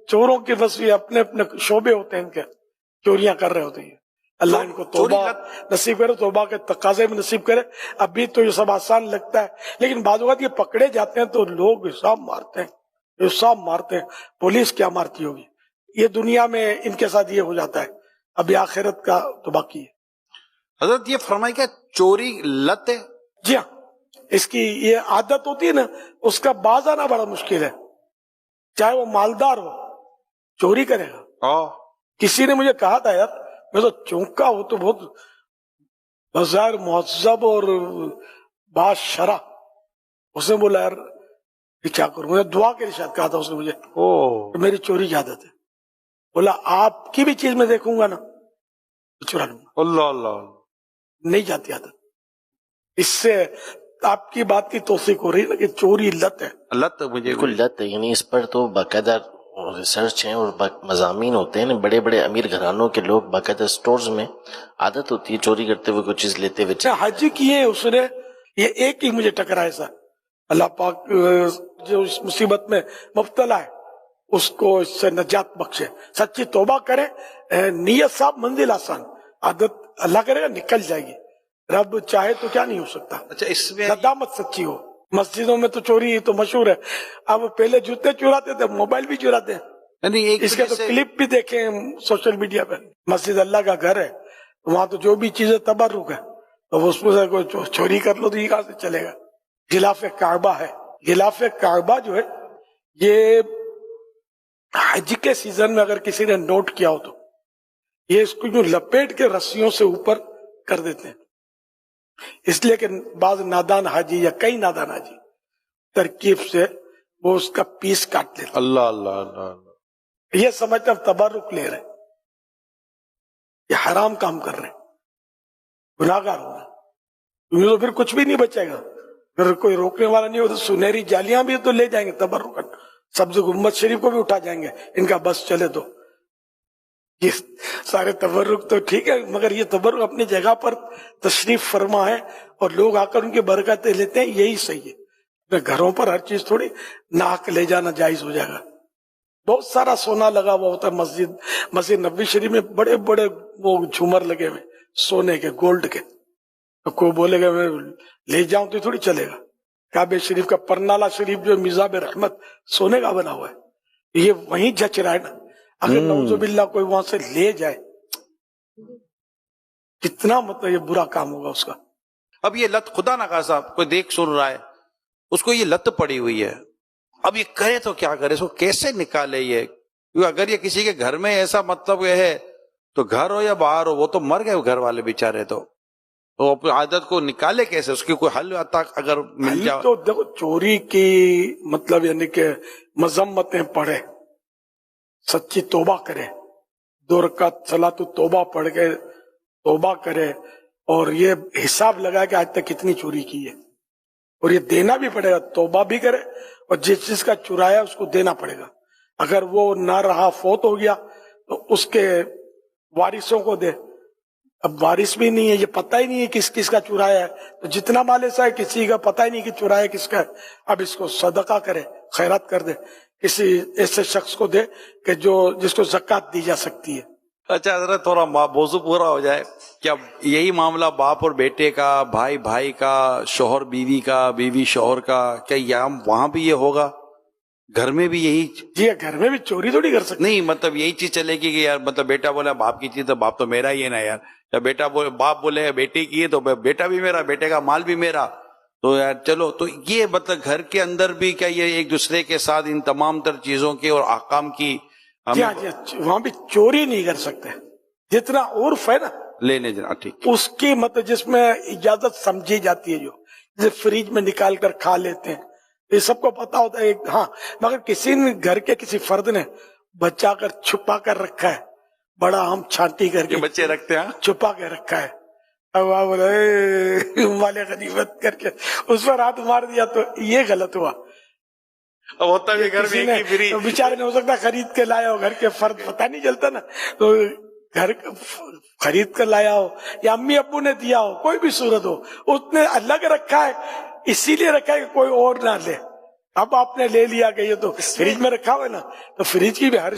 چوروں کے بس یہ اپنے اپنے شعبے ہوتے ہیں، ان کے چوریاں کر رہے ہوتے ہیں. اللہ ان کو توبہ نصیب کرے، توبہ کے تقاضے میں نصیب کرے. ابھی تو یہ سب آسان لگتا ہے، لیکن بعض اوقات یہ پکڑے جاتے ہیں تو لوگ حساب مارتے ہیں. پولیس کیا مارتی ہوگی. یہ دنیا میں ان کے ساتھ یہ ہو جاتا ہے، ابھی آخرت کا تو باقی ہے. حضرت یہ فرمائے کہ چوری لت ہے؟ جی ہاں، اس کی یہ عادت ہوتی ہے نا، اس کا باز آنا بڑا مشکل ہے. چاہے وہ مالدار ہو، چوری کرے گا. کسی نے مجھے کہا تھا یار، میں تو چونکا ہوں تو بہت بظاہر مہذب اور باشرع. اس نے بولا یار یہ کیا کروں، مجھے دعا کے لیے شاید کہا تھا اس نے مجھے کہ میری چوری کی عادت ہے. بولا آپ کی بھی چیز میں دیکھوں گا نا تو چرا لوں گا. اللہ اللہ، نہیں جاتی عادت. اس سے آپ کی بات کی توثیق ہو رہی ہے نا کہ چوری لت ہے. لت مجھے بالکل لت ہے، یعنی اس پر تو باقاعدہ ریسرچ ہیں اور مضامین ہوتے ہیں. بڑے بڑے امیر گھرانوں کے لوگ باقاعدہ سٹورز میں عادت ہوتی ہے چوری کرتے ہوئے کوئی چیز لیتے ہوئے. حج کیے اس نے، یہ ایک ہی مجھے ٹکرا ایسا. اللہ پاک جو اس مصیبت میں مبتلا ہے اس کو اس سے نجات بخشے. سچی توبہ کرے، نیت صاحب منزل آسان، عادت اللہ کرے گا نکل جائے گی. رب چاہے تو کیا نہیں ہو سکتا. اچھا اس میں ندامت سچی ہو. مسجدوں میں تو چوری تو مشہور ہے. اب پہلے جوتے چراتے تھے، موبائل بھی چراتے ہیں. اس کے تو کلپ بھی دیکھیں سوشل میڈیا پہ. مسجد اللہ کا گھر ہے، وہاں تو جو بھی چیزیں تبرک ہے تو اس میں سے کوئی چوری کر لو تو یہ کہاں سے چلے گا. غلاف کعبہ ہے. غلاف کعبہ جو ہے یہ حج کے سیزن میں اگر کسی نے نوٹ کیا ہو تو یہ اس کو جو لپیٹ کے رسیوں سے اوپر کر دیتے ہیں، اس لیے کہ بعض نادان حاجی یا کئی نادان حاجی ترکیب سے وہ اس کا پیس کاٹ لیتے. اللہ اللہ اللہ، یہ سمجھتے اب تبرک لے رہے، یہ حرام کام کر رہے، گناہگار ہو رہے. تو پھر کچھ بھی نہیں بچے گا. اگر کوئی روکنے والا نہیں ہو تو سنہری جالیاں بھی تو لے جائیں گے تبرک. سبز گنبد شریف کو بھی اٹھا جائیں گے ان کا بس چلے تو. یہ سارے تبرک تو ٹھیک ہے، مگر یہ تبرک اپنی جگہ پر تشریف فرما ہے اور لوگ آ کر ان کی برکتیں لیتے ہیں، یہی صحیح ہے. اپنے گھروں پر ہر چیز تھوڑی ناک لے جانا جائز ہو جائے گا. بہت سارا سونا لگا ہوا ہوتا ہے مسجد نبوی شریف میں، بڑے بڑے وہ جھومر لگے ہوئے سونے کے، گولڈ کے. تو کوئی بولے گا میں لے جاؤں تو تھوڑی چلے گا. کعبہ شریف کا پرنالہ شریف جو میزاب رحمت سونے کا بنا ہوا ہے، یہ وہیں جچ رہا ہے نا. اگر نعوذ باللہ کوئی وہاں سے لے جائے کتنا مطلب یہ برا کام ہوگا اس کا. اب یہ لت خدا نہ خاصا کوئی دیکھ سن رہا ہے، اس کو یہ لت پڑی ہوئی ہے، اب یہ کرے تو کیا کرے، اس کو کیسے نکالے یہ؟ کیونکہ اگر یہ کسی کے گھر میں ایسا مطلب یہ ہے تو گھر ہو یا باہر ہو وہ تو مر گئے گھر والے بیچارے. تو وہ اپنی عادت کو نکالے کیسے؟ اس کی کوئی حل آتا اگر مل جائے تو دیکھو چوری کی مطلب یعنی کہ مذمتیں پڑھے، سچی توبہ کرے، 2 رکعت صلاۃ توبہ پڑھ کے توبہ کرے اور یہ حساب لگا کہ آج تک کتنی چوری کی ہے اور یہ دینا بھی پڑے گا. توبہ بھی کرے اور جس چیز کا چرایا اس کو دینا پڑے گا. اگر وہ نہ رہا، فوت ہو گیا تو اس کے وارثوں کو دے. اب وارث بھی نہیں ہے، یہ پتہ ہی نہیں ہے کس کس کا چرایا ہے، تو جتنا مال ایسا ہے کسی کا پتہ ہی نہیں کہ چرایا کس کا ہے. اب اس کو صدقہ کرے، خیرات کر دے، کسی ایسے شخص کو دے کہ جس کو زکوٰۃ دی جا سکتی ہے. اچھا حضرت تھوڑا موضوع پورا ہو جائے. کیا یہی معاملہ باپ اور بیٹے کا، بھائی بھائی کا، شوہر بیوی کا، بیوی شوہر کا، کیا وہاں بھی یہ ہوگا؟ گھر میں بھی یہی؟ جی گھر میں بھی چوری تھوڑی کر سکتے نہیں، مطلب یہی چیز چلے گی کہ یار مطلب بیٹا بولا باپ کی چیز تو باپ تو میرا ہی ہے نا یار، یا باپ بولے بیٹی کی ہے تو بیٹا بھی میرا، بیٹے کا مال بھی میرا. تو یار چلو، تو یہ مطلب گھر کے اندر بھی کیا یہ ایک دوسرے کے ساتھ ان تمام تر چیزوں کے اور احکام کی جی وہاں بھی چوری نہیں کر سکتے. جتنا عرف ہے نا لینے جانا ٹھیک، اس کی مطلب جس میں اجازت سمجھی جاتی ہے، جو جیسے فریج میں نکال کر کھا لیتے ہیں، یہ سب کو پتا ہوتا ہے. ہاں مگر کسی نے گھر کے کسی فرد نے بچا کر چھپا کر رکھا ہے، بڑا ہم چھانٹی کر کے بچے رکھتے ہیں چھپا کے رکھا ہے، اب آپ والے غنیمت کر کے اس پر ہاتھ مار دیا تو یہ غلط ہوا. اب ہوتا بھی گھر میں بیچارے نے ہو سکتا خرید کے لایا ہو، گھر کے فرد پتہ نہیں چلتا نا، تو گھر خرید کر لایا ہو یا امی ابو نے دیا ہو، کوئی بھی صورت ہو، اس نے الگ رکھا ہے، اسی لیے رکھا ہے کہ کوئی اور نہ لے. اب آپ نے لے لیا کہ یہ تو فریج میں رکھا ہوا ہے نا، تو فریج کی بھی ہر